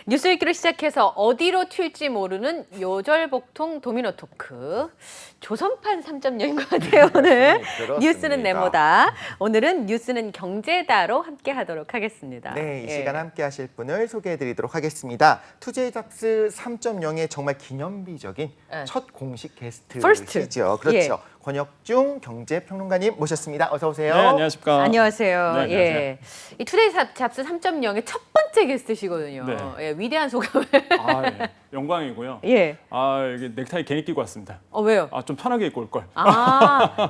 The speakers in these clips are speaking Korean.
뉴스 읽기로 시작해서 어디로 튈지 모르는 요절복통 도미노 토크. 조선판 3.0인 것 같아요, 오늘. 그렇습니다. 뉴스는 네모다. 오늘은 뉴스는 경제다로 함께 하도록 하겠습니다. 네, 이 예. 시간 함께 하실 분을 소개해드리도록 하겠습니다. 투데이 잡스 3.0의 정말 기념비적인 예. 첫 공식 First. 게스트시죠. 그렇죠. 예. 권혁중 경제평론가님 모셨습니다. 어서 오세요. 네, 안녕하십니까. 안녕하세요. 네, 안녕하세요. 예. 이 투데이 잡스 3.0의 첫 번째 게스트시거든요. 네. 예, 위대한 소감을. 예. 영광이고요. 예. 이게 넥타이 괜히 끼고 왔습니다. 왜요? 좀 편하게 입고 올 걸.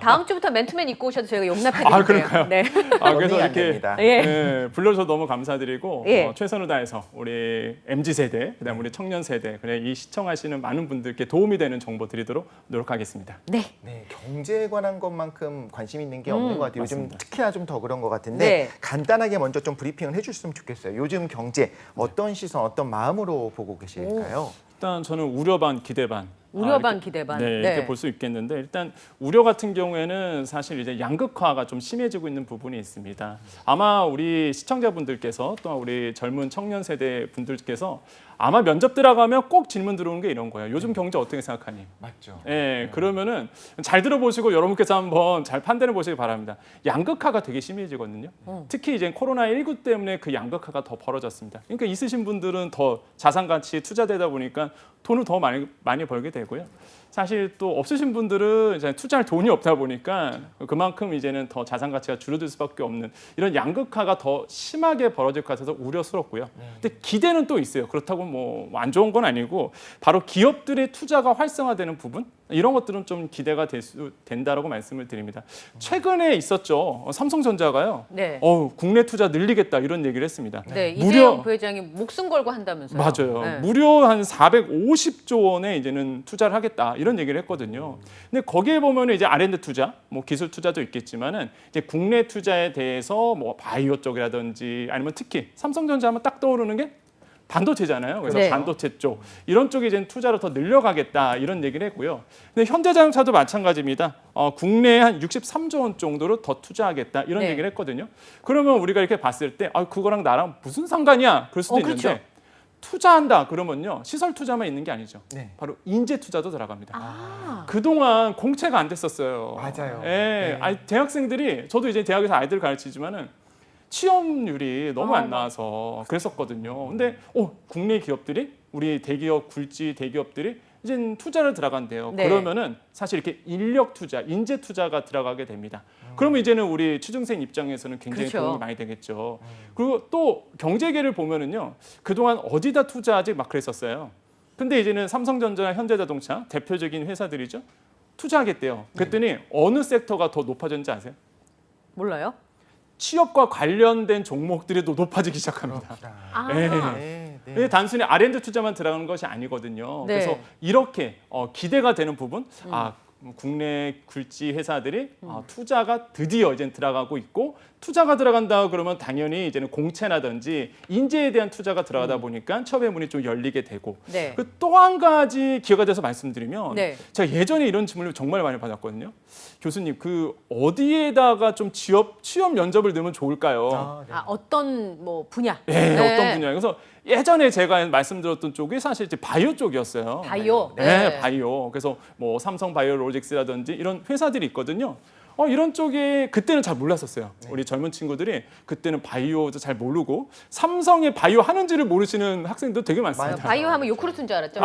다음 주부터 맨투맨 입고 오셔도 저희가 용납해드릴게요. 그럴까요? 네. 그래서 안 이렇게 됩니다. 예. 불러주셔서 너무 감사드리고 예. 최선을 다해서 우리 MZ 세대, 그다음 우리 청년 세대, 그래 이 시청하시는 많은 분들께 도움이 되는 정보 드리도록 노력하겠습니다. 네. 네, 경제에 관한 것만큼 관심 있는 게 없는 것 같아요. 요즘 맞습니다. 특히나 좀 더 그런 것 같은데 네. 간단하게 먼저 좀 브리핑을 해주셨으면 좋겠어요. 요즘 경제 어떤 시선, 어떤 마음으로 보고 계실까요? 일단 저는 우려 반 기대 반. 우려 반, 이렇게, 기대 반. 네, 이렇게 네. 볼 수 있겠는데 일단 우려 같은 경우에는 사실 이제 양극화가 좀 심해지고 있는 부분이 있습니다. 아마 우리 시청자분들께서 또 우리 젊은 청년 세대 분들께서 아마 면접 들어가면 꼭 질문 들어오는 게 이런 거예요. 요즘 경제 어떻게 생각하니? 맞죠. 예, 그러면은 잘 들어보시고 여러분께서 한번 잘 판단해 보시기 바랍니다. 양극화가 되게 심해지거든요. 특히 이제 코로나19 때문에 그 양극화가 더 벌어졌습니다. 그러니까 있으신 분들은 더 자산 가치에 투자되다 보니까 돈을 더 많이 벌게 되고요. 사실 또 없으신 분들은 이제 투자할 돈이 없다 보니까 그만큼 이제는 더 자산 가치가 줄어들 수밖에 없는 이런 양극화가 더 심하게 벌어질 것 같아서 우려스럽고요. 근데 기대는 또 있어요. 그렇다고 뭐 안 좋은 건 아니고 바로 기업들의 투자가 활성화되는 부분 이런 것들은 좀 기대가 된다라고 말씀을 드립니다. 최근에 있었죠. 삼성전자가요. 네. 국내 투자 늘리겠다 이런 얘기를 했습니다. 네, 이재용 부회장이 목숨 걸고 한다면서요. 맞아요. 네. 무려 한 450조 원에 이제는 투자를 하겠다 이런 얘기를 했거든요. 근데 거기에 보면 이제 R&D 투자, 뭐 기술 투자도 있겠지만은 이제 국내 투자에 대해서 뭐 바이오 쪽이라든지 아니면 특히 삼성전자 하면 딱 떠오르는 게 반도체잖아요. 그래서 네. 반도체 쪽 이런 쪽에 이제 투자를 더 늘려가겠다 이런 얘기를 했고요. 근데 현대자동차도 마찬가지입니다. 국내에 한 63조 원 정도로 더 투자하겠다 이런 네. 얘기를 했거든요. 그러면 우리가 이렇게 봤을 때 그거랑 나랑 무슨 상관이야? 그럴 수도 그렇죠. 있는데 투자한다 그러면요 시설 투자만 있는 게 아니죠. 네. 바로 인재 투자도 들어갑니다. 아, 그동안 공채가 안 됐었어요. 맞아요. 예, 네. 대학생들이 저도 이제 대학에서 아이들 가르치지만은 취업률이 너무 안 아, 나와서 그랬었거든요. 근데 국내 기업들이 우리 대기업 굴지 대기업들이 이제 투자를 들어간대요. 네. 그러면은 사실 이렇게 인력 투자, 인재 투자가 들어가게 됩니다. 그러면 이제는 우리 취준생 입장에서는 굉장히 그렇죠. 도움이 많이 되겠죠. 그리고 또 경제계를 보면은요, 그동안 어디다 투자하지 막 그랬었어요. 근데 이제는 삼성전자나 현대자동차 대표적인 회사들이죠. 투자하겠대요. 그랬더니 어느 섹터가 더 높아졌는지 아세요? 몰라요? 취업과 관련된 종목들이 또 높아지기 시작합니다. 아, 예. 네, 네. 이게 단순히 R&D 투자만 들어가는 것이 아니거든요. 네. 그래서 이렇게 기대가 되는 부분, 국내 굴지 회사들이 투자가 드디어 이제 들어가고 있고 투자가 들어간다 그러면 당연히 이제는 공채라든지 인재에 대한 투자가 들어가다 보니까 취업의 문이 좀 열리게 되고 네. 또 한 가지 기회가 돼서 말씀드리면 네. 제가 예전에 이런 질문을 정말 많이 받았거든요. 교수님 그 어디에다가 좀 취업 면접을 넣으면 좋을까요? 네. 어떤 뭐 분야? 예, 네. 어떤 분야? 그래서 예전에 제가 말씀드렸던 쪽이 사실 이제 바이오 쪽이었어요. 바이오. 네, 바이오. 그래서 뭐 삼성 바이오로직스라든지 이런 회사들이 있거든요. 이런 쪽에 그때는 잘 몰랐었어요. 우리 젊은 친구들이 그때는 바이오도 잘 모르고 삼성의 바이오 하는지를 모르시는 학생도 되게 많습니다. 맞아요. 바이오 하면 요크루트인 줄 알았죠.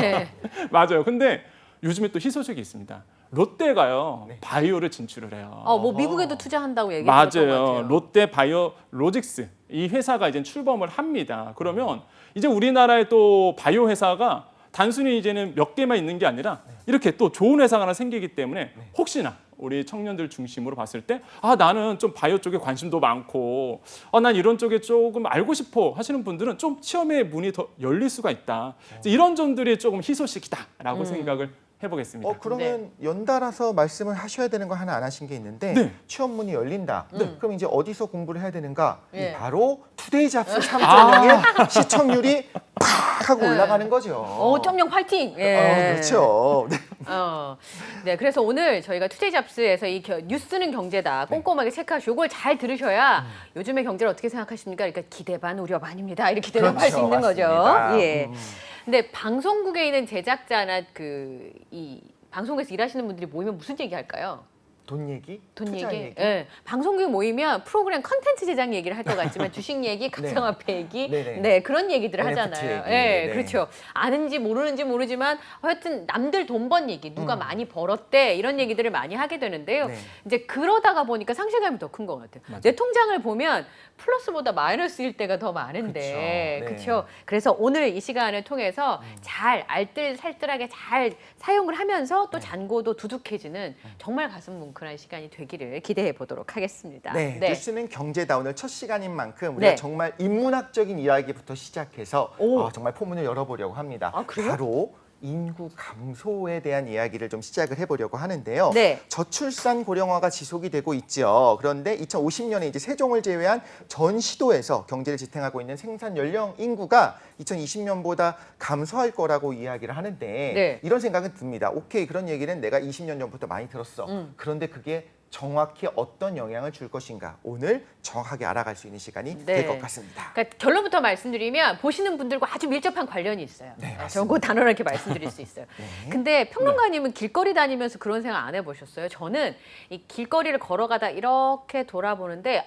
네. 맞아요. 근데 요즘에 또 희소식이 있습니다. 롯데가요 바이오를 진출을 해요. 뭐 미국에도 투자한다고 얘기 들었던 것 맞아요. 같아요. 롯데 바이오로직스 이 회사가 이제 출범을 합니다. 그러면 이제 우리나라의 또 바이오 회사가 단순히 이제는 몇 개만 있는 게 아니라 이렇게 또 좋은 회사가 하나 생기기 때문에 혹시나 우리 청년들 중심으로 봤을 때 나는 좀 바이오 쪽에 관심도 많고 난 이런 쪽에 조금 알고 싶어 하시는 분들은 좀 취업의 문이 더 열릴 수가 있다. 이제 이런 점들이 조금 희소식이다라고 생각을 해보겠습니다. 그러면 연달아서 말씀을 하셔야 되는 거 하나 안 하신 게 있는데 네. 취업문이 열린다. 그럼 이제 어디서 공부를 해야 되는가? 네. 바로 투데이 잡스 3.0의 시청률이 팍 하고 올라가는 거죠. 5.0 화이팅. 예. 그렇죠. 네. 네, 그래서 오늘 저희가 투데이 잡스에서 이 뉴스는 경제다 꼼꼼하게 체크하시고 이걸 잘 들으셔야 요즘의 경제를 어떻게 생각하십니까? 그러니까 기대 반 우려 반입니다. 이렇게 대답할 수 있는 맞습니다. 거죠. 예. 근데 방송국에 있는 제작자나 이 방송국에서 일하시는 분들이 모이면 무슨 얘기 할까요? 돈 얘기? 돈 투자 얘기? 예. 방송국 모이면 프로그램 컨텐츠 제작 얘기를 할 것 같지만 주식 얘기, 가상화폐 얘기, 네네. 네 그런 얘기들을 NFT 하잖아요. 얘기. 예, 네. 그렇죠. 아는지 모르는지 모르지만 하여튼 남들 돈 번 얘기, 누가 많이 벌었대 이런 얘기들을 많이 하게 되는데요. 네. 이제 그러다가 보니까 상실감이 더 큰 것 같아요. 내 통장을 보면 플러스보다 마이너스일 때가 더 많은데, 그쵸. 네. 그렇죠. 그래서 오늘 이 시간을 통해서 잘 알뜰살뜰하게 잘 사용을 하면서 또 잔고도 두둑해지는 정말 가슴 뭉클한 시간이 되기를 기대해 보도록 하겠습니다. 네, 뉴스는 경제다. 오늘 첫 시간인 만큼 우리가 네. 정말 인문학적인 이야기부터 시작해서 오. 정말 포문을 열어보려고 합니다. 아, 그래요? 바로 인구 감소에 대한 이야기를 좀 시작을 해보려고 하는데요. 네. 저출산 고령화가 지속이 되고 있죠. 그런데 2050년에 이제 세종을 제외한 전 시도에서 경제를 지탱하고 있는 생산 연령 인구가 2020년보다 감소할 거라고 이야기를 하는데 네. 이런 생각은 듭니다. 오케이, 그런 얘기는 내가 20년 전부터 많이 들었어. 그런데 그게 정확히 어떤 영향을 줄 것인가 오늘 정확하게 알아갈 수 있는 시간이 네. 될 것 같습니다. 그러니까 결론부터 말씀드리면 보시는 분들과 아주 밀접한 관련이 있어요. 네, 맞습니다. 저거 단언하게 말씀드릴 수 있어요. 근데 평론가님은 길거리 다니면서 그런 생각 안 해보셨어요? 저는 이 길거리를 걸어가다 이렇게 돌아보는데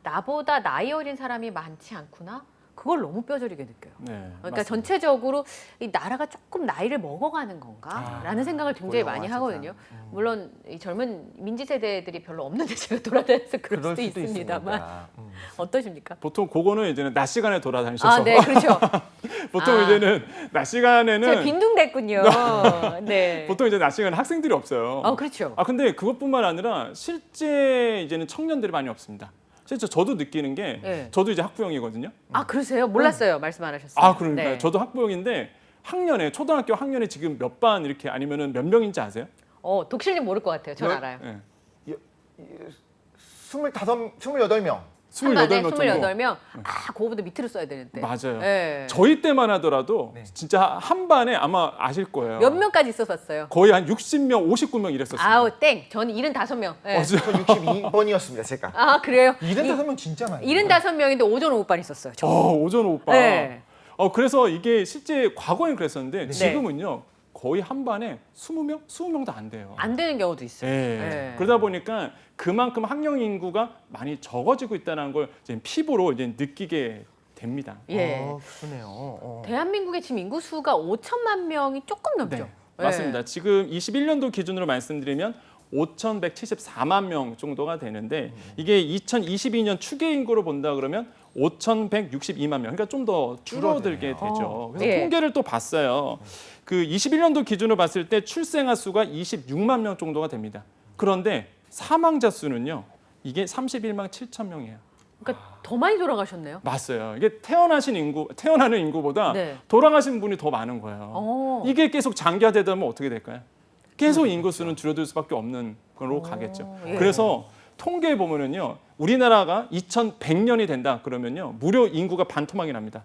나보다 나이 어린 사람이 많지 않구나? 그걸 너무 뼈저리게 느껴요. 네, 그러니까 맞습니다. 전체적으로 이 나라가 조금 나이를 먹어가는 건가라는 생각을 굉장히 많이 고령화 하거든요. 세상. 물론 이 젊은 민지 세대들이 별로 없는데 제가 돌아다녀서 그럴 그럴 수도 수도 있습니다만 있습니다. 어떠십니까? 보통 그거는 이제는 낮 시간에 돌아다니셔서 네, 그렇죠. 보통 이제는 낮 시간에는 제가 빈둥댔군요. 네. 보통 이제 낮 시간에 학생들이 없어요. 그렇죠. 근데 그것뿐만 아니라 실제 이제는 청년들이 많이 없습니다. 실제 저도 느끼는 게 네. 저도 이제 학부형이거든요. 그러세요? 몰랐어요. 말씀 안 하셨어요. 그러니까요. 네. 저도 학부형인데 학년에 초등학교 학년에 지금 몇 반 이렇게 아니면은 몇 명인지 아세요? 독실님 모를 것 같아요. 전 네. 알아요. 네. 28명. 28명 28명 정도. 28명. 그거보다 밑으로 써야 되는데. 맞아요. 네. 저희 때만 하더라도 네. 진짜 한 반에 아마 아실 거예요. 몇 명까지 있었어요? 거의 한 60명, 59명 이랬었어요. 땡. 저는 75명. 네. 저 62번이었습니다, 제가. 그래요? 75명 진짜 많아요. 75명인데 오전 오후반 있었어요. 저. 오전 오빠. 네. 그래서 이게 실제 과거엔 그랬었는데 지금은요 거의 한 반에 20명, 20명도 안 돼요. 안 되는 경우도 있어요. 네. 네. 그러다 보니까 그만큼 학령 인구가 많이 적어지고 있다는 걸 이제 피부로 이제 느끼게 됩니다. 예. 그러네요. 대한민국의 지금 인구 수가 5천만 명이 조금 넘죠. 네, 맞습니다. 지금 21년도 기준으로 말씀드리면 5,174만 명 정도가 되는데 이게 2022년 추계 인구로 본다 그러면 5,162만 명. 그러니까 좀 더 줄어들게 되죠. 그래서 예. 통계를 또 봤어요. 그 21년도 기준으로 봤을 때 출생아 수가 26만 명 정도가 됩니다. 그런데 사망자 수는요. 이게 31만 7천 명이에요. 그러니까 더 많이 돌아가셨네요. 맞어요. 이게 태어나는 인구보다 네. 돌아가신 분이 더 많은 거예요. 어. 이게 계속 장기화되다 보면 어떻게 될까요? 계속 인구 수는 줄어들 수밖에 없는 걸로 가겠죠. 예. 그래서 통계에 보면은요, 우리나라가 2100년이 된다 그러면요, 무려 인구가 반토막이 납니다.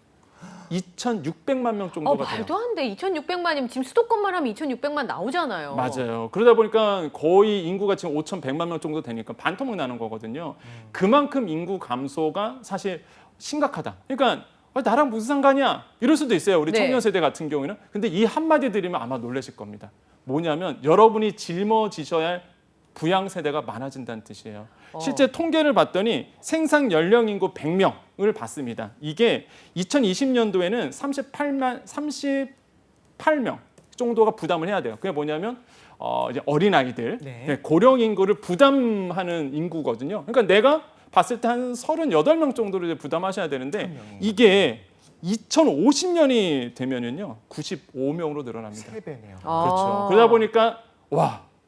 2,600만 명 정도가 돼요. 말도 안 돼. 2,600만이면 지금 수도권만 하면 2,600만 나오잖아요. 맞아요. 그러다 보니까 거의 인구가 지금 5,100만 명 정도 되니까 반토막 나는 거거든요. 그만큼 인구 감소가 사실 심각하다. 그러니까 나랑 무슨 상관이야? 이럴 수도 있어요. 우리 네. 청년 세대 같은 경우에는. 근데 이 한마디 들으면 아마 놀라실 겁니다. 뭐냐면 여러분이 짊어지셔야 할 부양 세대가 많아진다는 뜻이에요. 실제 통계를 봤더니 생산 연령 인구 100명을 봤습니다. 이게 2020년도에는 38명 정도가 부담을 해야 돼요. 그게 뭐냐면 이제 어린 아이들, 네. 고령 인구를 부담하는 인구거든요. 그러니까 내가 봤을 때 한 38명 정도를 이제 부담하셔야 되는데 이게 2050년이 되면은요 95명으로 늘어납니다. 3배네요. 그렇죠. 그러다 보니까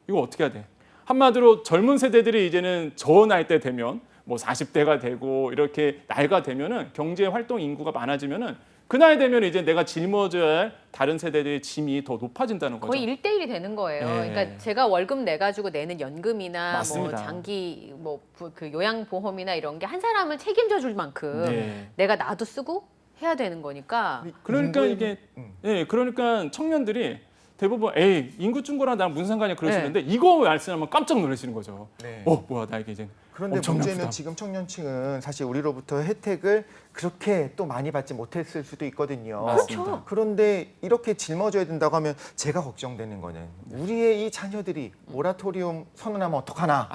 이거 어떻게 해야 돼? 한마디로 젊은 세대들이 이제는 저 나이 때 되면 뭐 40대가 되고 이렇게 나이가 되면은 경제 활동 인구가 많아지면은 그 나이 되면 이제 내가 жил머져야 할 다른 세대들의 짐이 더 높아진다는 거죠. 거의 1대1이 되는 거예요. 네. 그러니까 제가 월급 내 가지고 내는 연금이나 뭐 맞습니다. 장기 그 요양보험이나 이런 게 한 사람을 책임져 줄 만큼 네. 내가 나도 쓰고 해야 되는 거니까. 그러니까 인구의- 이게 그러니까 청년들이 대부분 에이 인구 증가랑 나랑 무슨 상관이야 그러시는데 이거 말씀하면 깜짝 놀라시는 거죠. 네. 뭐야 나에게 이제 그런데 엄청난 문제는 부담. 지금 청년층은 사실 우리로부터 혜택을 그렇게 또 많이 받지 못했을 수도 있거든요. 맞습니다. 그렇죠. 그런데 이렇게 짊어져야 된다고 하면 제가 걱정되는 거는 우리의 이 자녀들이 모라토리움 선언하면 어떡하나.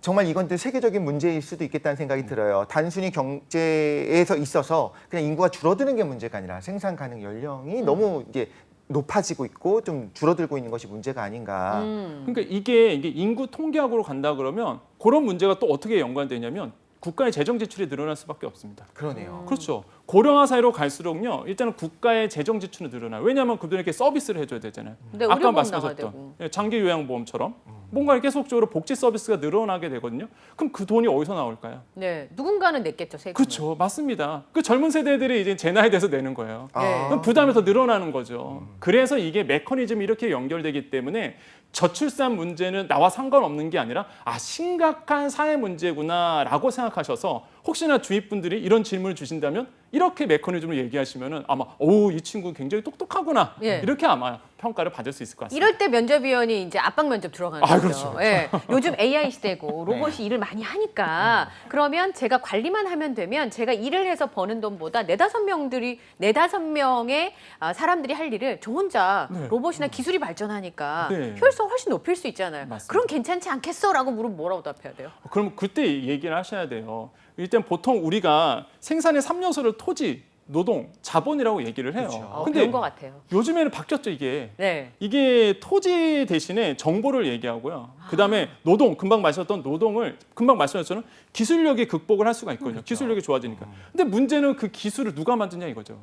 정말 이건 또 세계적인 문제일 수도 있겠다는 생각이 들어요. 단순히 경제에서 있어서 그냥 인구가 줄어드는 게 문제가 아니라 생산 가능 연령이 너무 이제 높아지고 있고 좀 줄어들고 있는 것이 문제가 아닌가. 그러니까 이게 인구 통계학으로 간다 그러면 그런 문제가 또 어떻게 연관되냐면 국가의 재정 지출이 늘어날 수밖에 없습니다. 그러네요. 그렇죠. 고령화 사회로 갈수록요. 일단은 국가의 재정 지출은 늘어나요. 왜냐하면 그들에게 서비스를 해줘야 되잖아요. 네, 아까 의료보험 말씀하셨던 나가야 되고. 장기 요양보험처럼 뭔가 계속적으로 복지 서비스가 늘어나게 되거든요. 그럼 그 돈이 어디서 나올까요? 네, 누군가는 냈겠죠 세금. 그렇죠. 맞습니다. 그 젊은 세대들이 이제 제 나이 돼서 내는 거예요. 네. 그럼 부담이 더 늘어나는 거죠. 그래서 이게 메커니즘이 이렇게 연결되기 때문에 저출산 문제는 나와 상관없는 게 아니라 심각한 사회 문제구나라고 생각하셔서 혹시나 주위 분들이 이런 질문을 주신다면 이렇게 메커니즘을 얘기하시면은 아마 이 친구 굉장히 똑똑하구나 예. 이렇게 아마 평가를 받을 수 있을 것 같습니다. 이럴 때 면접위원이 이제 압박 면접 들어가는 거죠. 그렇죠. 예. 요즘 AI 시대고 로봇이 일을 많이 하니까 그러면 제가 관리만 하면 되면 제가 일을 해서 버는 돈보다 네다섯 명의 사람들이 할 일을 저 혼자 네. 로봇이나 기술이 발전하니까 네. 효율성 훨씬 높일 수 있잖아요. 맞습니다. 그럼 괜찮지 않겠어라고 물으면 뭐라고 답해야 돼요? 그럼 그때 얘기를 하셔야 돼요. 일단 보통 우리가 생산의 3요소를 토지, 노동, 자본이라고 얘기를 해요. 그렇죠. 근데 그런 것 같아요. 요즘에는 바뀌었죠 이게. 네. 이게 토지 대신에 정보를 얘기하고요. 그다음에 노동, 금방 말씀하셨던 노동을 금방 말씀하셨던 기술력이 극복을 할 수가 있거든요. 기술력이 좋아지니까. 근데 문제는 그 기술을 누가 만드냐 이거죠.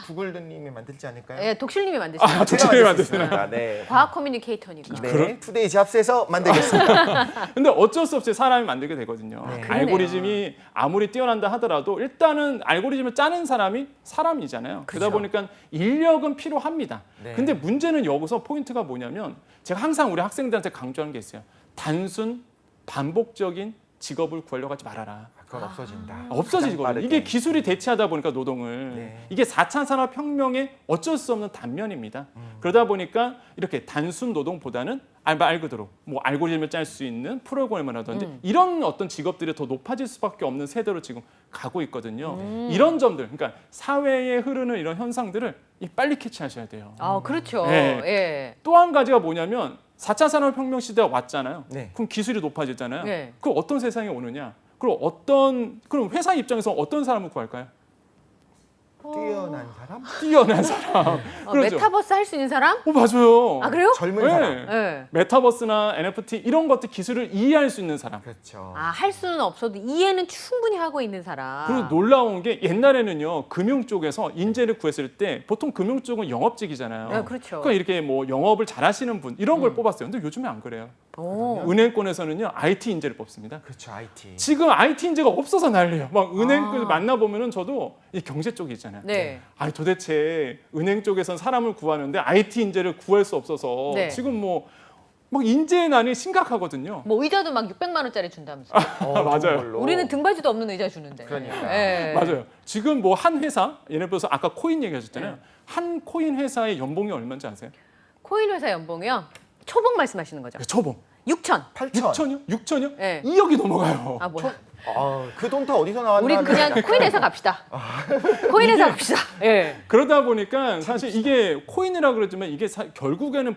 구글님이 만들지 않을까요? 예, 독실님이 만드신 독실님이 만드셨습니다. 네. 과학 커뮤니케이터니까. 네. 투데이 잡스에서 만들겠습니다. 근데 어쩔 수 없이 사람이 만들게 되거든요. 네. 알고리즘이 아무리 뛰어난다 하더라도 일단은 알고리즘을 짜는 사람이 사람이잖아요. 그러다 보니까 인력은 필요합니다. 네. 근데 문제는 여기서 포인트가 뭐냐면 제가 항상 우리 학생들한테 강조하는 게 있어요. 단순 반복적인 직업을 구하려고 하지 말아라. 그건 없어진다. 없어지거든요. 빠르게. 이게 기술이 대체하다 보니까 노동을 네. 이게 4차 산업혁명의 어쩔 수 없는 단면입니다. 그러다 보니까 이렇게 단순 노동보다는 말 그대로 뭐 알고리즘을 짤 수 있는 프로그래머를 하든지 이런 어떤 직업들이 더 높아질 수밖에 없는 세대로 지금 가고 있거든요. 이런 점들, 그러니까 사회에 흐르는 이런 현상들을 빨리 캐치하셔야 돼요. 그렇죠. 네. 예. 또 한 가지가 뭐냐면 4차 산업혁명 시대가 왔잖아요. 네. 그럼 기술이 높아지잖아요. 네. 그럼 어떤 세상이 오느냐? 그럼 회사 입장에서 어떤 사람을 구할까요? 뛰어난 사람? 뛰어난 사람. 그렇죠. 메타버스 할 수 있는 사람? 맞아요. 아, 그래요? 젊은 네. 사람. 예. 메타버스나 NFT 이런 것들 기술을 이해할 수 있는 사람. 그렇죠. 할 수는 없어도 이해는 충분히 하고 있는 사람. 그리고 놀라운 게 옛날에는요 금융 쪽에서 인재를 구했을 때 보통 금융 쪽은 영업직이잖아요. 네, 그렇죠. 그러니까 이렇게 뭐 영업을 잘하시는 분 이런 걸 뽑았어요. 근데 요즘에 안 그래요. 오. 은행권에서는요 IT 인재를 뽑습니다. 그렇죠. IT. 지금 IT 인재가 없어서 난리예요. 막 은행 만나 보면은 저도 이 경제 쪽이 있잖아요. 네. 아니 도대체 은행 쪽에선 사람을 구하는데 IT 인재를 구할 수 없어서 네. 지금 막 인재의 난이 심각하거든요. 뭐 의자도 막 600만 원짜리 준다면서. 맞아요. 좋은 걸로. 우리는 등받이도 없는 의자 주는데. 그러니까. 예. 맞아요. 지금 뭐 한 회사 예를 들어서 아까 코인 얘기하셨잖아요. 한 코인 회사의 연봉이 얼마인지 아세요? 코인 회사 연봉이요? 초봉 말씀하시는 거죠? 초봉 6천. 8천. 6천이요? 6천이요? 네. 2억이 넘어가요. 아 뭐야? 그 돈 다 어디서 나왔나? 우리 그냥 코인 회사 갑시다. 코인 회사 갑시다. 예. 그러다 보니까 사실 이게 코인이라 그러지만 이게 결국에는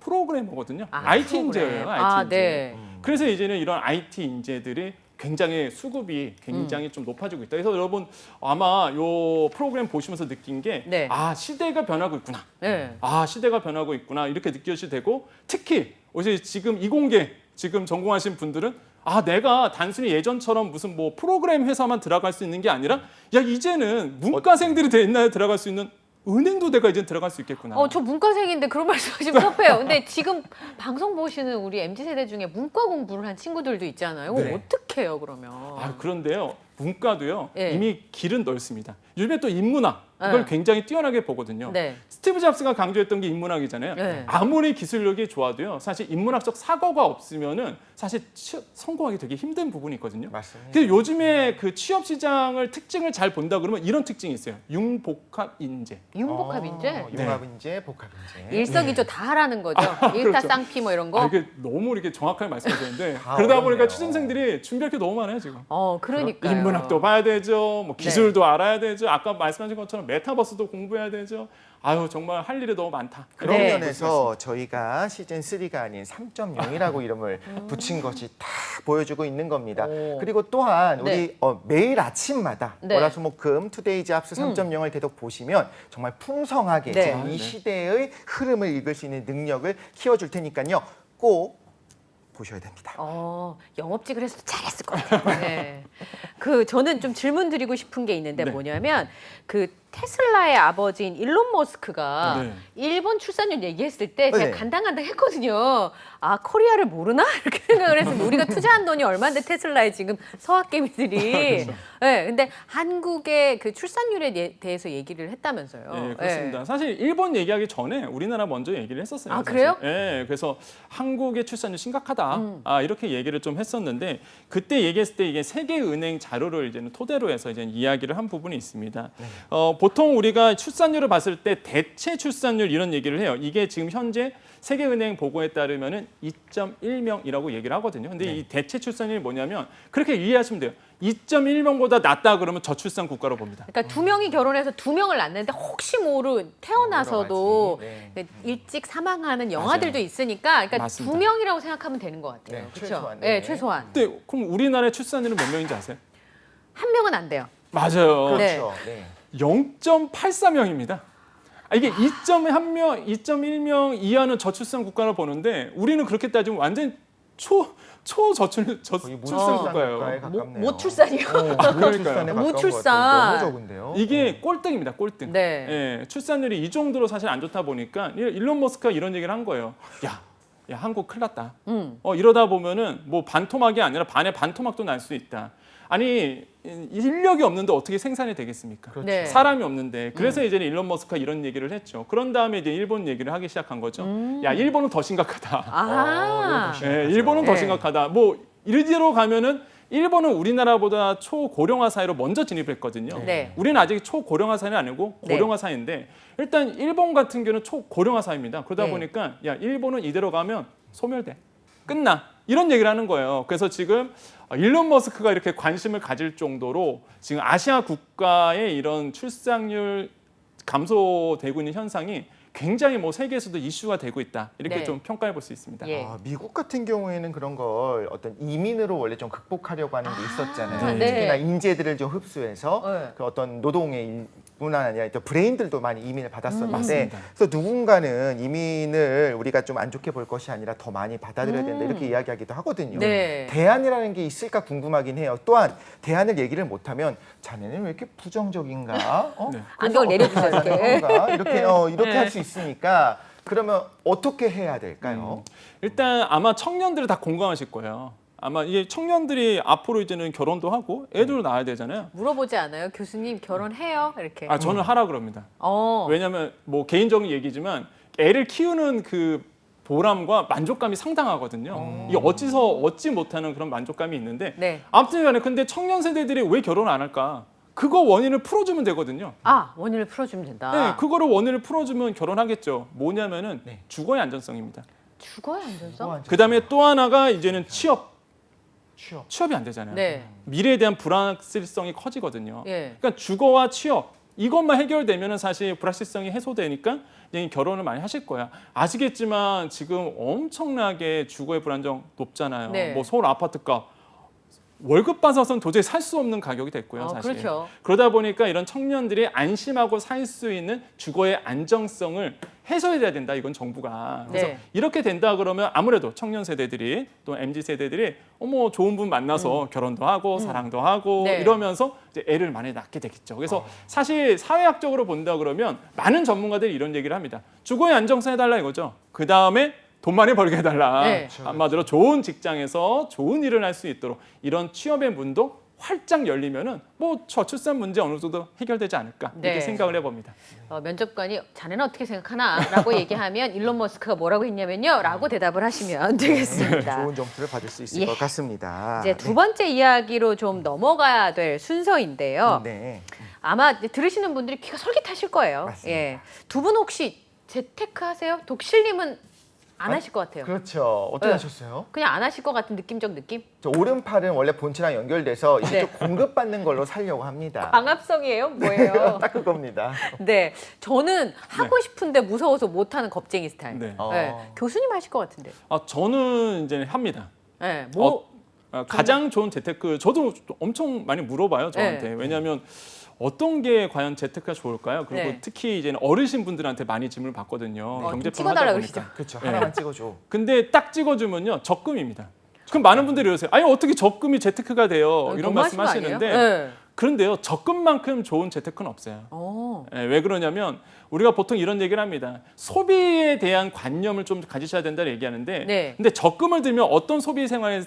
프로그래머거든요. IT 인재예요. IT 인재. 네. 그래서 이제는 이런 IT 인재들이 굉장히 수급이 굉장히 좀 높아지고 있다. 그래서 여러분 아마 요 프로그램 보시면서 느낀 게 네. 시대가 변하고 있구나. 네. 시대가 변하고 있구나. 이렇게 느껴지게 되고 특히 어제 지금 이공계 지금 전공하신 분들은 내가 단순히 예전처럼 무슨 뭐 프로그램 회사만 들어갈 수 있는 게 아니라 이제는 문과생들이 옛날에 들어갈 수 있는 은행도 내가 이제 들어갈 수 있겠구나. 저 문과생인데 그런 말씀하시면 섭해요. 근데 지금 방송 보시는 우리 MZ 세대 중에 문과 공부를 한 친구들도 있잖아요. 네. 어떻게 해요, 그러면? 그런데요. 문과도요. 예. 이미 길은 넓습니다. 요즘에 또 인문학 이걸 네. 굉장히 뛰어나게 보거든요. 네. 스티브 잡스가 강조했던 게 인문학이잖아요. 네. 아무리 기술력이 좋아도요. 사실 인문학적 사고가 없으면은 사실 성공하기 되게 힘든 부분이 있거든요. 맞습니다. 근데 요즘에 그 취업 시장을 특징을 잘 본다 그러면 이런 특징이 있어요. 융복합 인재. 융복합 인재. 융합인재, 복합인재. 일석이조 다 하라는 거죠. 일타쌍피 뭐 이런 거. 아, 이게 너무 이렇게 정확하게 말씀하셨는데 다 그러다 보니까 어렵네요. 취준생들이 준비할 게 너무 많아요 지금. 그러니까요. 인문학도 봐야 되죠. 뭐 기술도 알아야 되죠. 아까 말씀하신 것처럼 메타버스도 공부해야 되죠. 아유 정말 할 일이 너무 많다. 그런 네. 면에서 저희가 시즌 3가 아닌 3.0이라고 이름을 붙인 것이 다 보여주고 있는 겁니다. 오. 그리고 또한 네. 우리 매일 아침마다 네. 월화수목금 투데이 잡스 3.0을 계속 보시면 정말 풍성하게 네. 지금 이 시대의 흐름을 읽을 수 있는 능력을 키워줄 테니까요. 꼭 보셔야 됩니다. 영업직을 해서 잘했을 것 같아요. 네. 저는 좀 질문 드리고 싶은 게 있는데 네. 뭐냐면 그 테슬라의 아버지인 일론 머스크가 네. 일본 출산율 얘기했을 때 제가 네. 간당간당 했거든요. 아 코리아를 모르나? 이렇게 생각을 했어요. 우리가 투자한 돈이 얼마인데 테슬라에 지금 서학개미들이. 네, 근데 한국의 그 출산율에 대해서 얘기를 했다면서요. 네, 그렇습니다. 사실 일본 얘기하기 전에 우리나라 먼저 얘기를 했었어요. 아, 사실. 그래요? 네, 그래서 한국의 출산율 심각하다. 이렇게 얘기를 좀 했었는데 그때 얘기했을 때 이게 세계은행 자료를 이제는 토대로 해서 이제 이야기를 한 부분이 있습니다. 보통 우리가 출산율을 봤을 때 대체 출산율 이런 얘기를 해요. 이게 지금 현재 세계은행 보고에 따르면은 2.1명이라고 얘기를 하거든요. 근데 이 대체 출산율이 뭐냐면 그렇게 이해하시면 돼요. 2.1명보다 낮다 그러면 저출산 국가로 봅니다. 그러니까 두 명이 결혼해서 두 명을 낳는데 혹시 모르 태어나서도 네. 일찍 사망하는 영화들도 있으니까 그러니까 맞습니다. 두 명이라고 생각하면 되는 것 같아요. 네, 그렇죠? 최소한. 네, 네. 최소한 근데 그럼 우리나라의 출산율은 몇 명인지 아세요? 한 명은 안 돼요. 맞아요. 네. 그렇죠. 네. 0.84명입니다. 이게 2.1명, 2.1명 이하는 저출산 국가를 보는데 우리는 그렇게 따지면 완전 초저출산 거의 무출산 국가에 가깝네요. 못 출산이요? 무출산에 가까운 무출산. 것 같아요. 너무 적은데요. 이게 꼴등입니다. 꼴등. 네. 예, 출산율이 이 정도로 사실 안 좋다 보니까 일론 머스크가 이런 얘기를 한 거예요. 야 한국 큰일 났다. 이러다 보면은 뭐 반토막이 아니라 반의 반토막도 날 수 있다. 아니 인력이 없는데 어떻게 생산이 되겠습니까? 그렇죠. 네. 사람이 없는데 그래서 이제 일론 머스크가 이런 얘기를 했죠. 그런 다음에 이제 일본 얘기를 하기 시작한 거죠. 야 일본은 더 심각하다. 아, 예, 일본은 더 네. 심각하다. 뭐 이리로 가면은 일본은 우리나라보다 초고령화 사회로 먼저 진입했거든요. 네. 우리는 아직 초고령화 사회는 아니고 네. 고령화 사회인데 일단 일본 같은 경우는 초고령화 사회입니다. 그러다 네. 보니까 야 일본은 이대로 가면 소멸돼. 끝나. 이런 얘기를 하는 거예요. 그래서 지금 일론 머스크가 이렇게 관심을 가질 정도로 지금 아시아 국가의 이런 출산율 감소되고 있는 현상이 굉장히 뭐 세계에서도 이슈가 되고 있다. 이렇게 네. 좀 평가해 볼 수 있습니다. 예. 미국 같은 경우에는 그런 걸 어떤 이민으로 원래 좀 극복하려고 하는 게 있었잖아요. 네. 특히나 인재들을 좀 흡수해서 네. 그 어떤 노동의 뿐만 아니라 또 브레인들도 많이 이민을 받았었는데 맞습니다. 그래서 누군가는 이민을 우리가 좀 안 좋게 볼 것이 아니라 더 많이 받아들여야 된다 이렇게 이야기하기도 하거든요. 네. 대안이라는 게 있을까 궁금하긴 해요. 또한 대안을 얘기를 못하면 자네는 왜 이렇게 부정적인가? 네. 안경을 내려주세요, 이렇게. 이렇게 할 수 있으니까 그러면 어떻게 해야 될까요? 일단 아마 청년들이 다 공감하실 거예요. 아마 이게 청년들이 앞으로 이제는 결혼도 하고 애들도 낳아야 되잖아요. 물어보지 않아요? 교수님 결혼해요? 이렇게. 저는 하라 그럽니다. 어. 왜냐하면 뭐 개인적인 얘기지만 애를 키우는 그 보람과 만족감이 상당하거든요. 이게 얻지 못하는 그런 만족감이 있는데 네. 아무튼간에 근데 청년 세대들이 왜 결혼 안 할까? 그거 원인을 풀어주면 되거든요. 원인을 풀어주면 된다. 네, 그거를 원인을 풀어주면 결혼하겠죠. 뭐냐면은 네. 주거의 안전성입니다. 죽어야 안전성? 그다음에 또 하나가 이제는 취업이 안 되잖아요. 네. 미래에 대한 불확실성이 커지거든요. 예. 그러니까 주거와 취업 이것만 해결되면은 사실 불확실성이 해소되니까 그냥 결혼을 많이 하실 거야. 아시겠지만 지금 엄청나게 주거의 불안정 높잖아요. 네. 뭐 서울 아파트값 월급 받아서는 도저히 살 수 없는 가격이 됐고요, 사실. 그렇죠. 그러다 보니까 이런 청년들이 안심하고 살 수 있는 주거의 안정성을 해소해야 된다. 이건 정부가. 그래서 네. 이렇게 된다 그러면 아무래도 청년 세대들이 또 MZ 세대들이 좋은 분 만나서 결혼도 하고 사랑도 하고 네. 이러면서 이제 애를 많이 낳게 되겠죠. 그래서 사실 사회학적으로 본다 그러면 많은 전문가들이 이런 얘기를 합니다. 주거의 안정성 해달라 이거죠. 그 다음에 돈 많이 벌게 해달라. 네. 한마디로 좋은 직장에서 좋은 일을 할 수 있도록 이런 취업의 문도 활짝 열리면은 뭐 저출산 문제 어느 정도 해결되지 않을까 네. 이렇게 생각을 해봅니다. 면접관이 자네는 어떻게 생각하나?라고 얘기하면 일론 머스크가 뭐라고 했냐면요.라고 대답을 하시면 되겠습니다. 좋은 점수를 받을 수 있을 예. 것 같습니다. 이제 두 번째 이야기로 좀 넘어가야 될 순서인데요. 네. 아마 이제 들으시는 분들이 귀가 솔깃하실 거예요. 맞습니다. 예. 두 분 혹시 재테크 하세요? 독실님은 안 하실 것 같아요. 그렇죠. 어떻게 네. 하셨어요? 그냥 안 하실 것 같은 느낌적 느낌? 저 오른팔은 원래 본체랑 연결돼서 이제 네. 좀 공급받는 걸로 살려고 합니다. 광합성이에요? 뭐예요? 딱 그겁니다. 네, 저는 하고 싶은데 무서워서 못하는 겁쟁이 스타일. 네. 네. 교수님 하실 것 같은데. 저는 이제 합니다. 네, 뭐 가장 좋은 재테크 저도 엄청 많이 물어봐요 저한테. 네. 왜냐하면 어떤 게 과연 재테크가 좋을까요? 그리고 네. 특히 이제 어르신 분들한테 많이 질문을 받거든요. 좀 경제품 찍어달라 하다 그러시죠. 보니까. 그렇죠. 네. 하나만 찍어줘. 근데 딱 찍어주면요 적금입니다. 그럼 많은 분들이 이러세요. 아니 어떻게 적금이 재테크가 돼요? 이런 너무하신 거 말씀하시는데 아니에요? 네. 그런데요 적금만큼 좋은 재테크는 없어요. 왜 그러냐면 우리가 보통 이런 얘기를 합니다. 소비에 대한 관념을 좀 가지셔야 된다고 얘기하는데, 네. 근데 적금을 들면 어떤 소비 생활에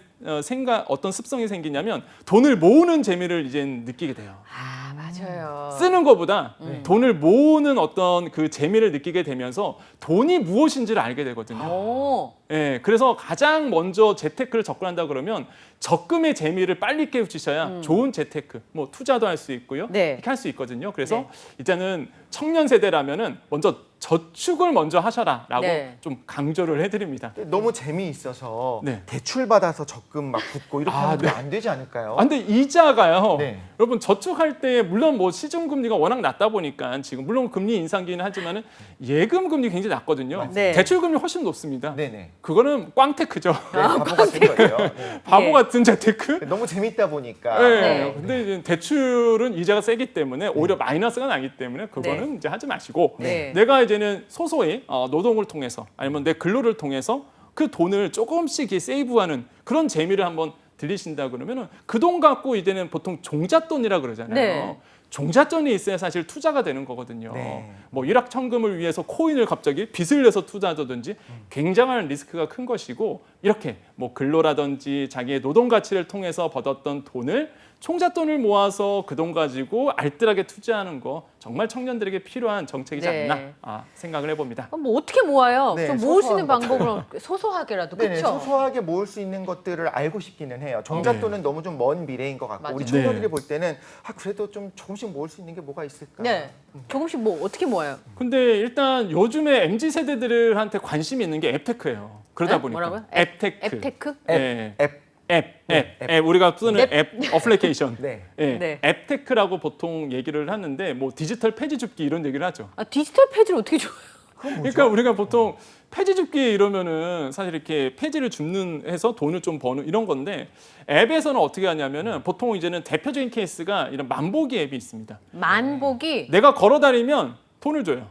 어떤 습성이 생기냐면 돈을 모으는 재미를 이제 느끼게 돼요. 아, 맞아요. 쓰는 것보다 돈을 모으는 어떤 그 재미를 느끼게 되면서 돈이 무엇인지를 알게 되거든요. 오. 예, 그래서 가장 먼저 재테크를 접근한다 그러면 적금의 재미를 빨리 깨우치셔야 좋은 재테크, 뭐 투자도 할 수 있고요, 네. 이렇게 할 수 있거든요. 그래서 네. 일단은 청년 세대라면은 먼저 저축을 먼저 하셔라라고 네. 좀 강조를 해드립니다. 너무 재미있어서 네. 대출 받아서 적금 막 붓고 이렇게 하면 네. 안 되지 않을까요? 근데 이자가요. 네. 여러분 저축할 때 물론 뭐 시중 금리가 워낙 낮다 보니까 지금 물론 금리 인상기는 하지만은 예금 금리 굉장히 낮거든요. 네. 대출 금리 훨씬 높습니다. 네네. 그거는 꽝테크죠. 네, 바보 같은 거예요. 네. 바보 예. 같은 재테크. 너무 재밌다 보니까. 네. 네. 근데 이제 대출은 이자가 세기 때문에 오히려 마이너스가 나기 때문에 그거는 이제 하지 마시고 네. 내가 이제는 소소히 노동을 통해서 아니면 내 근로를 통해서 그 돈을 조금씩 이렇게 세이브하는 그런 재미를 한번 들리신다 그러면은 그 돈 갖고 이제는 보통 종잣돈이라 그러잖아요. 네. 종잣돈이 있어야 사실 투자가 되는 거거든요. 네. 뭐 일확천금을 위해서 코인을 갑자기 빚을 내서 투자하든지 굉장한 리스크가 큰 것이고 이렇게 뭐 근로라든지 자기의 노동 가치를 통해서 벌었던 돈을 총잣돈을 모아서 그 돈 가지고 알뜰하게 투자하는 거 정말 청년들에게 필요한 정책이지 네. 않나 생각을 해봅니다. 뭐 어떻게 모아요? 네, 좀 모을 수 소소한 있는 방법으로 소소하게라도 네네, 그렇죠? 소소하게 모을 수 있는 것들을 알고 싶기는 해요. 종잣돈은 너무 좀 먼 미래인 것 같고 맞아요. 우리 청년들이 네. 볼 때는 그래도 좀 조금씩 모을 수 있는 게 뭐가 있을까? 네. 조금씩 뭐 어떻게 모아요? 근데 일단 요즘에 MZ 세대들한테 관심이 있는 게 앱테크예요. 그러다 네? 보니까 뭐라고요? 앱테크. 앱테크? 예. 앱. 앱. 우리가 쓰는 앱 어플리케이션. 네. 예. 네. 앱테크라고 보통 얘기를 하는데 뭐 디지털 폐지 줍기 이런 얘기를 하죠. 디지털 페이지를 어떻게 줘요? 그러니까 우리가 보통 폐지 줍기 이러면은 사실 이렇게 폐지를 줍는 해서 돈을 좀 버는 이런 건데 앱에서는 어떻게 하냐면은 보통 이제는 대표적인 케이스가 이런 만보기 앱이 있습니다. 만보기 내가 걸어 다니면 돈을 줘요.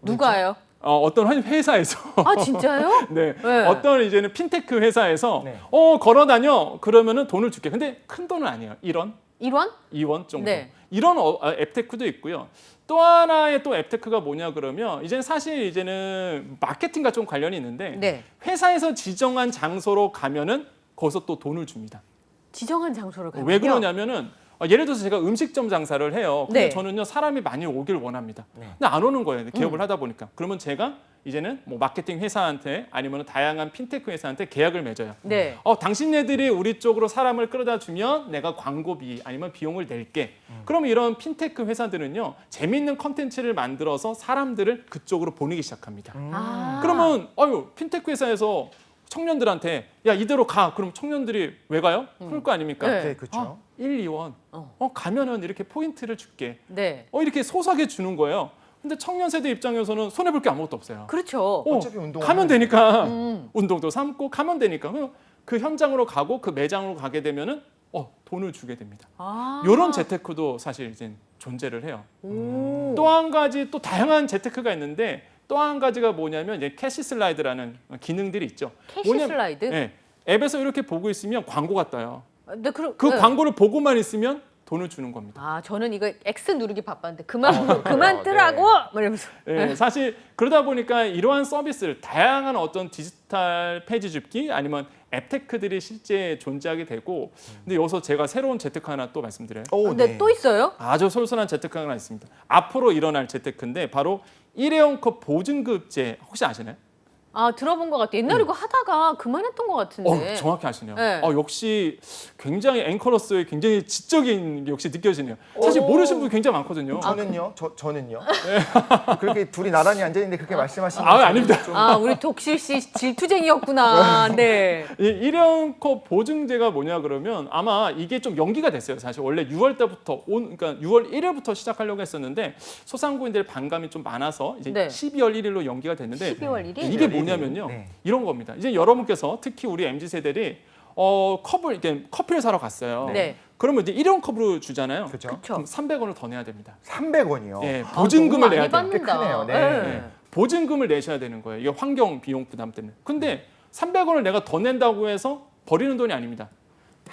누가요? 어떤 회사에서 아 진짜요? 네. 네. 어떤 이제는 핀테크 회사에서 네. 걸어 다녀 그러면은 돈을 줄게. 근데 큰 돈은 아니에요. 1원, 1원? 2원 정도. 네. 이런 앱테크도 있고요. 또 하나의 또 앱테크가 뭐냐 그러면 이제는 사실 이제는 마케팅과 좀 관련이 있는데 네. 회사에서 지정한 장소로 가면은 거기서 또 돈을 줍니다. 지정한 장소를 가요. 왜 그러냐면은 예를 들어서 제가 음식점 장사를 해요. 근데 네. 저는요 사람이 많이 오길 원합니다. 네. 근데 안 오는 거예요. 개업을 하다 보니까. 그러면 제가 이제는 뭐 마케팅 회사한테 아니면 다양한 핀테크 회사한테 계약을 맺어요. 네. 당신네들이 우리 쪽으로 사람을 끌어다 주면 내가 광고비 아니면 비용을 낼게. 그러면 이런 핀테크 회사들은요 재미있는 컨텐츠를 만들어서 사람들을 그쪽으로 보내기 시작합니다. 아. 그러면 핀테크 회사에서 청년들한테 야 이대로 가. 그럼 청년들이 왜 가요? 그럴 거 아닙니까? 네. 네, 그렇죠. 1, 2원. 가면은 이렇게 포인트를 줄게. 네. 이렇게 소소하게 주는 거예요. 근데 청년 세대 입장에서는 손해 볼 게 아무것도 없어요. 그렇죠. 어차피 운동을 가면 하는 되니까 음. 운동도 삼고 가면 되니까 그 현장으로 가고 그 매장으로 가게 되면은 돈을 주게 됩니다. 아. 이런 재테크도 사실 이제 존재를 해요. 오. 또 한 가지 또 다양한 재테크가 있는데 또 한 가지가 뭐냐면 이제 캐시 슬라이드라는 기능들이 있죠. 캐시 뭐냐면- 슬라이드? 네, 앱에서 이렇게 보고 있으면 광고가 떠요. 네, 그 네. 광고를 보고만 있으면 돈을 주는 겁니다. 아, 저는 이거 X 누르기 바빴는데 그만 뜨라고 막 이러면서. 예, 사실 그러다 보니까 이러한 서비스를 다양한 어떤 디지털 폐지 줍기 아니면 앱테크들이 실제 존재하게 되고 근데 여기서 제가 새로운 재테크 하나 또 말씀드려요. 오, 근데 네. 또 있어요? 아주 솔솔한 재테크 하나 있습니다. 앞으로 일어날 재테크인데 바로 일회용컵 보증급제 혹시 아시나요? 아, 들어본 것 같아. 옛날에 그거 하다가 그만했던 것 같은데. 정확히 아시네요. 네. 역시 굉장히 앵커로서의 굉장히 지적인 게 역시 느껴지네요. 사실 오. 모르시는 분이 굉장히 많거든요. 저는요? 저는요? 그렇게 둘이 나란히 앉아있는데 그렇게 말씀하시면 아닙니다. 좀 아, 우리 독실 씨 질투쟁이였구나. 네. 이 일회용컵 보증제가 뭐냐 그러면 아마 이게 좀 연기가 됐어요. 사실 원래 6월 때부터 그러니까 6월 1일부터 시작하려고 했었는데 소상공인들 반감이 좀 많아서 이제 네. 12월 1일로 연기가 됐는데 12월 1일? 이게 뭐냐면요. 네. 이런 겁니다. 이제 여러분께서 특히 우리 MZ 세대들이 컵을 이렇게 커피를 사러 갔어요. 네. 그러면 이제 일회용 컵으로 주잖아요. 그렇죠. 그쵸. 그럼 300원을 더 내야 됩니다. 300원이요. 예, 아, 보증금을 너무 내야 많이 돼요. 받는다. 꽤 크네요. 네. 네. 보증금을 내셔야 되는 거예요. 이게 환경 비용 부담 때문에. 근데 300원을 내가 더 낸다고 해서 버리는 돈이 아닙니다.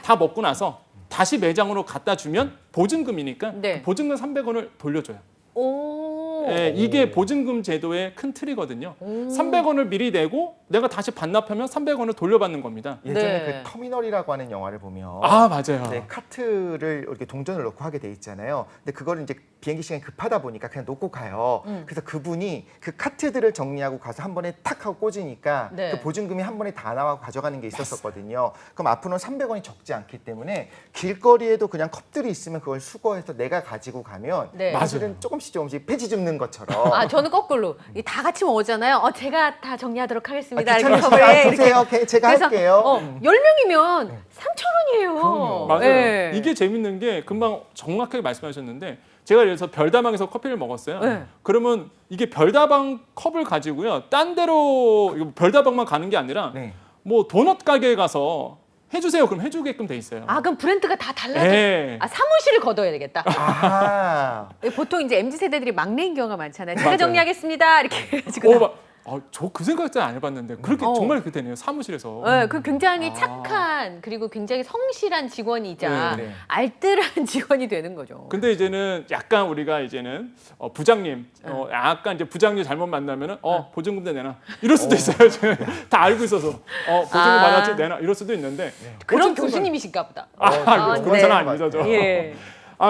다 먹고 나서 다시 매장으로 갖다 주면 보증금이니까 네. 그 보증금 300원을 돌려줘요. 오. 예, 이게 보증금 제도의 큰 틀이거든요. 300원을 미리 내고 내가 다시 반납하면 300원을 돌려받는 겁니다. 예전에 네. 그 터미널이라고 하는 영화를 보면 맞아요. 네, 카트를 이렇게 동전을 넣고 하게 돼 있잖아요. 근데 그거를 이제 비행기 시간이 급하다 보니까 그냥 놓고 가요. 그래서 그분이 그 카트들을 정리하고 가서 한 번에 탁 하고 꽂으니까 네. 그 보증금이 한 번에 다 나와 가져가는 게 있었었거든요. 그럼 앞으로는 300원이 적지 않기 때문에 길거리에도 그냥 컵들이 있으면 그걸 수거해서 내가 가지고 가면 네. 사실은 조금씩 폐지 줍는 것처럼 아, 저는 거꾸로 이 다 같이 모으잖아요. 제가 다 정리하도록 하겠습니다. 귀찮으시면 주세요. 제가 그래서 할게요. 10명이면 3,000원이에요. 그럼요. 맞아요. 이게 재밌는 게 금방 정확하게 말씀하셨는데 제가 예를 들어서 별다방에서 커피를 먹었어요. 네. 그러면 이게 별다방 컵을 가지고요. 딴 데로 이거 별다방만 가는 게 아니라 네. 뭐 도넛 가게에 가서 해주세요. 그럼 해주게끔 돼 있어요. 아, 그럼 브랜드가 다 달라져. 네. 아, 사무실을 걷어야 되겠다. 아. 보통 이제 MZ 세대들이 막내인 경우가 많잖아요. 제가 맞아요. 정리하겠습니다. 이렇게 해가지고. 저 그 생각도 안 해봤는데 그렇게 정말 그렇게 되네요. 사무실에서. 네, 그 굉장히 착한 그리고 굉장히 성실한 직원이자 네, 네. 알뜰한 직원이 되는 거죠. 근데 이제는 약간 우리가 이제는 부장님, 약간 이제 부장님 잘못 만나면은 보증금도 내놔 이럴 수도 있어요. 지금 다 알고 있어서 보증금 받았지 내놔 이럴 수도 있는데 그런 어쨌든 교수님이신가 보다. 그런 네. 사람 아니죠. 저. 예.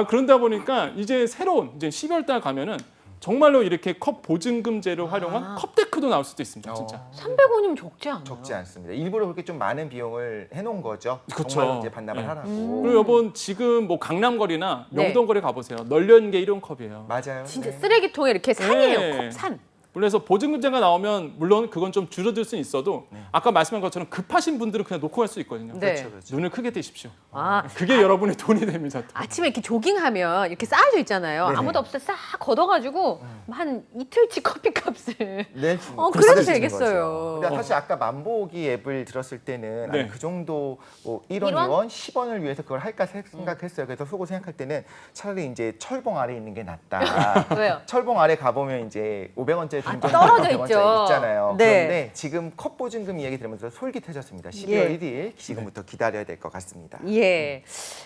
그런다 보니까 이제 새로운 이제 12월 달 가면은 정말로 이렇게 컵 보증금제를 활용한 컵데크도 나올 수도 있습니다. 진짜. 300원이면 적지 않아요. 적지 않습니다. 일부러 그렇게 좀 많은 비용을 해놓은 거죠. 그쵸. 정말로 이제 반납을 네. 하라고. 그리고 여러분 지금 뭐 강남거리나 네. 명동거리 가보세요. 널려있는 게 일회용 컵이에요. 맞아요. 진짜 네. 쓰레기통에 이렇게 산이에요. 네. 컵 산. 그래서 보증금제가 나오면 물론 그건 좀 줄어들 수는 있어도 아까 말씀한 것처럼 급하신 분들은 그냥 놓고 갈 수 있거든요. 네. 그렇죠. 눈을 크게 뜨십시오. 아, 그게 여러분의 돈이 됩니다. 아침에 이렇게 조깅하면 이렇게 쌓여져 있잖아요. 네네. 아무도 없을 때 싹 걷어가지고 한 이틀치 커피값을. 네, 그래도 받을 수 있는 되겠어요. 거죠. 근데 사실 아까 만보기 앱을 들었을 때는 네. 아니, 그 정도 뭐 1원, 1원? 2원, 10원을 위해서 그걸 할까 생각했어요. 그래서 속으로 생각할 때는 차라리 이제 철봉 아래 있는 게 낫다. 왜요? 철봉 아래 가보면 이제 500원짜리 동전 떨어져 100원짜리 있죠. 있잖아요. 네. 그런데 지금 컵 보증금 이야기 들으면서 솔깃해졌습니다. 12월 예. 1일 지금부터 기다려야 될 것 같습니다. 예.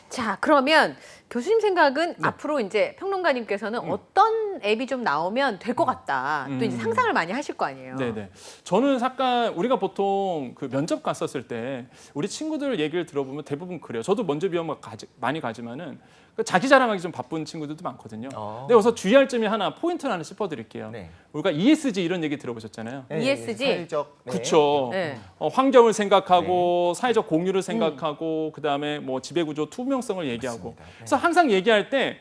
자, 그러면 교수님 생각은 앞으로 이제 평론가님께서는 어떤 앱이 좀 나오면 될 것 같다. 또 이제 상상을 많이 하실 거 아니에요. 네네. 저는 잠깐 우리가 보통 그 면접 갔었을 때 우리 친구들 얘기를 들어보면 대부분 그래요. 저도 면접 위험을 많이 가지만은 그 자기 자랑하기 좀 바쁜 친구들도 많거든요. 근데 여기서 주의할 점이 포인트를 하나 짚어드릴게요. 네. 우리가 ESG 이런 얘기 들어보셨잖아요. ESG? 사회적, 네. 그렇죠. 네. 환경을 생각하고 사회적 공유를 생각하고 그다음에 뭐 지배구조 투명성을 얘기하고 맞습니다. 네. 그래서 항상 얘기할 때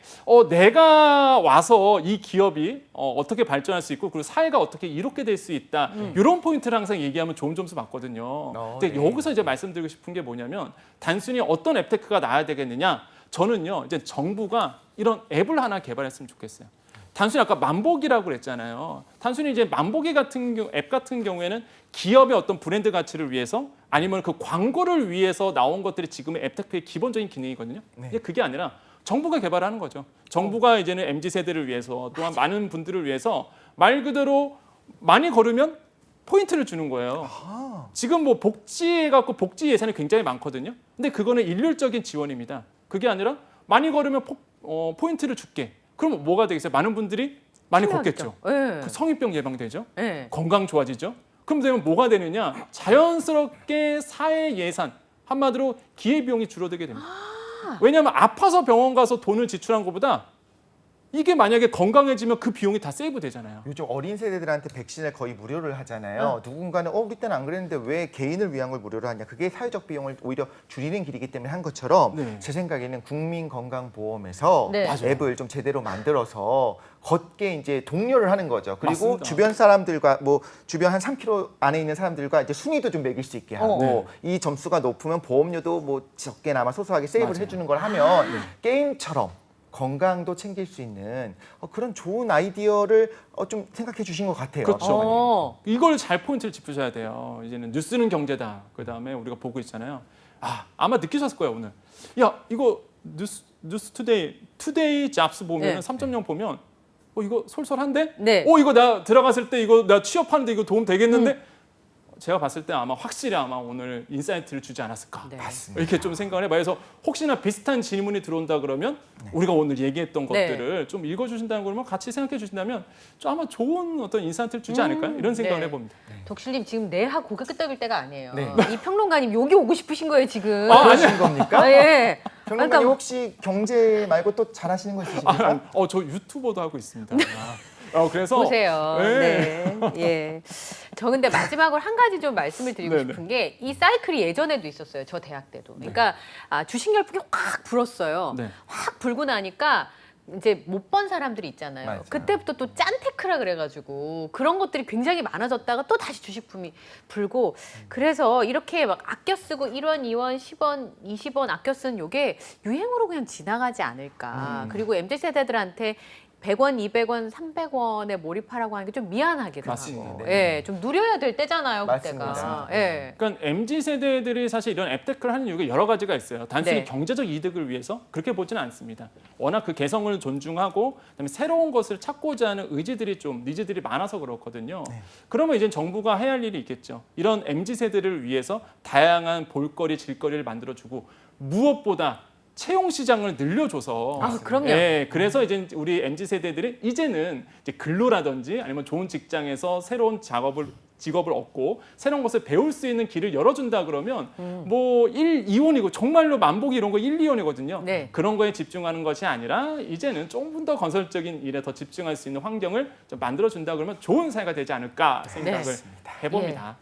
내가 와서 이 기업이 어떻게 발전할 수 있고 그리고 사회가 어떻게 이롭게 될 수 있다 이런 포인트를 항상 얘기하면 좋은 점수 받거든요. 근데 네. 여기서 이제 말씀드리고 싶은 게 뭐냐면 단순히 어떤 앱테크가 나와야 되겠느냐 저는요 이제 정부가 이런 앱을 하나 개발했으면 좋겠어요. 단순히 아까 만보기라고 그랬잖아요. 단순히 이제 만보기 같은 앱 같은 경우에는 기업의 어떤 브랜드 가치를 위해서 아니면 그 광고를 위해서 나온 것들이 지금의 앱테크의 기본적인 기능이거든요. 근데 그게 아니라 정부가 개발하는 거죠. 정부가 이제는 MZ 세대를 위해서 또한 많은 분들을 위해서 말 그대로 많이 걸으면 포인트를 주는 거예요. 지금 뭐 복지해 갖고 복지 예산이 굉장히 많거든요. 근데 그거는 일률적인 지원입니다. 그게 아니라 많이 걸으면 포인트를 줄게. 그럼 뭐가 되겠어요? 많은 분들이 많이 참여하겠죠. 걷겠죠. 예. 그 성인병 예방되죠. 예. 건강 좋아지죠. 그럼 되면 뭐가 되느냐? 자연스럽게 사회 예산, 한마디로 기회비용이 줄어들게 됩니다. 왜냐하면 아파서 병원 가서 돈을 지출한 것보다 이게 만약에 건강해지면 그 비용이 다 세이브 되잖아요. 요즘 어린 세대들한테 백신을 거의 무료를 하잖아요. 누군가는 우리 때는 안 그랬는데 왜 개인을 위한 걸 무료로 하냐. 그게 사회적 비용을 오히려 줄이는 길이기 때문에 한 것처럼 네. 제 생각에는 국민건강보험에서 네. 맞아요. 앱을 좀 제대로 만들어서 걷게 이제 독려를 하는 거죠. 그리고 맞습니다. 주변 사람들과 뭐 주변 한 3km 안에 있는 사람들과 이제 순위도 좀 매길 수 있게 하고 이 점수가 높으면 보험료도 뭐 적게나마 소소하게 세이브를 맞아요. 해주는 걸 하면 게임처럼 건강도 챙길 수 있는 그런 좋은 아이디어를 좀 생각해 주신 것 같아요. 그렇죠. 이걸 잘 포인트를 짚으셔야 돼요. 이제는 뉴스는 경제다. 그다음에 우리가 보고 있잖아요. 아마 느끼셨을 거예요, 오늘. 야, 이거 뉴스 투데이 잡스 보면 네. 3.0 보면 이거 솔솔한데? 네. 이거 나 들어갔을 때 이거 나 취업하는데 이거 도움 되겠는데? 제가 봤을 때 확실히 오늘 인사이트를 주지 않았을까. 네. 맞습니다. 이렇게 좀 생각을 해봐요. 그래서 혹시나 비슷한 질문이 들어온다 그러면 우리가 오늘 얘기했던 네. 것들을 좀 읽어주신다는 그러면 같이 생각해 주신다면 좀 아마 좋은 어떤 인사이트를 주지 않을까요? 이런 생각을 네. 해봅니다. 독실님 지금 내하 고개 끄덕일 때가 아니에요. 네. 이 평론가님 여기 오고 싶으신 거예요 지금. 그러신 겁니까? 아, 예. 평론가님 그러니까 혹시 경제 말고 또 잘하시는 거 있으십니까? 저 유튜버도 하고 있습니다. 그래서 보세요. 네. 네. 예. 저 근데 마지막으로 한 가지 좀 말씀을 드리고 네네. 싶은 게 이 사이클이 예전에도 있었어요. 저 대학 때도. 그러니까 주식 열풍이 확 불었어요. 네. 확 불고 나니까 이제 못 번 사람들이 있잖아요. 맞아요. 그때부터 또 짠테크라 그래가지고 그런 것들이 굉장히 많아졌다가 또 다시 주식붐이 불고 그래서 이렇게 막 아껴 쓰고 1원, 2원, 10원, 20원 아껴 쓰는 요게 유행으로 그냥 지나가지 않을까. 그리고 MZ세대들한테 100원, 200원, 300원에 몰입하라고 하는 게 좀 미안하기도 맞습니다. 하고. 네. 예, 좀 누려야 될 때잖아요, 그때가. 맞습니다. 예. 그러니까 MZ 세대들이 사실 이런 앱테크를 하는 이유가 여러 가지가 있어요. 단순히 네. 경제적 이득을 위해서 그렇게 보지는 않습니다. 워낙 그 개성을 존중하고 그다음에 새로운 것을 찾고자 하는 니즈들이 많아서 그렇거든요. 그러면 이제 정부가 해야 할 일이 있겠죠. 이런 MZ 세대를 위해서 다양한 볼거리, 질거리를 만들어주고 무엇보다 채용 시장을 늘려줘서 그럼요. 예, 그래서 이제 우리 MZ 세대들이 이제는 이제 근로라든지 아니면 좋은 직장에서 새로운 직업을 얻고 새로운 것을 배울 수 있는 길을 열어준다 그러면 뭐 1, 2원이고 정말로 만복이 이런 거 1, 2원이거든요. 네. 그런 거에 집중하는 것이 아니라 이제는 조금 더 건설적인 일에 더 집중할 수 있는 환경을 좀 만들어준다 그러면 좋은 사회가 되지 않을까 생각을 네. 해봅니다.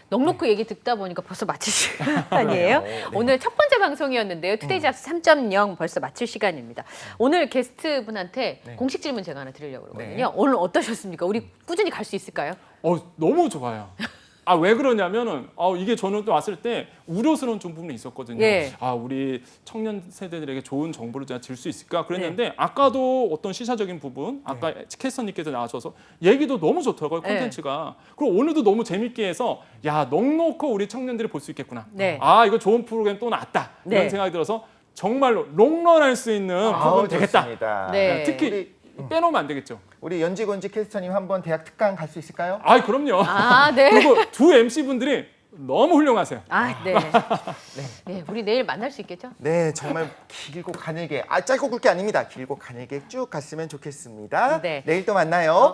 넉넉히 얘기 듣다 보니까 벌써 마칠 시간이에요. 네. 오늘 첫 번째 방송이었는데요. 투데이 잡스 3.0 벌써 마칠 시간입니다. 오늘 게스트 분한테 공식 질문 제가 하나 드리려고 그러거든요. 오늘 어떠셨습니까? 우리 꾸준히 갈 수 있을까요? 너무 좋아요. 왜 그러냐면은 이게 저는 또 왔을 때 우려스러운 좀 부분이 있었거든요. 예. 우리 청년 세대들에게 좋은 정보를 제가 줄 수 있을까 그랬는데 아까도 어떤 시사적인 부분 아까 캐스터님께서 나와셔서 얘기도 너무 좋더라고요. 네. 콘텐츠가. 그리고 오늘도 너무 재밌게 해서 넉넉히 우리 청년들이 볼 수 있겠구나. 네. 이거 좋은 프로그램 또 나왔다. 네. 이런 생각이 들어서 정말로 롱런할 수 있는 프로그램 되겠다. 좋습니다. 네. 특히 빼놓으면 안 되겠죠. 우리 연지건지 캐스터님 한번 대학 특강 갈 수 있을까요? 그럼요. 네. 그리고 두 MC 분들이 너무 훌륭하세요. 네. 네, 우리 내일 만날 수 있겠죠? 네, 정말 길고 가늘게 짧고 굵게 아닙니다. 길고 가늘게 쭉 갔으면 좋겠습니다. 네. 내일 또 만나요.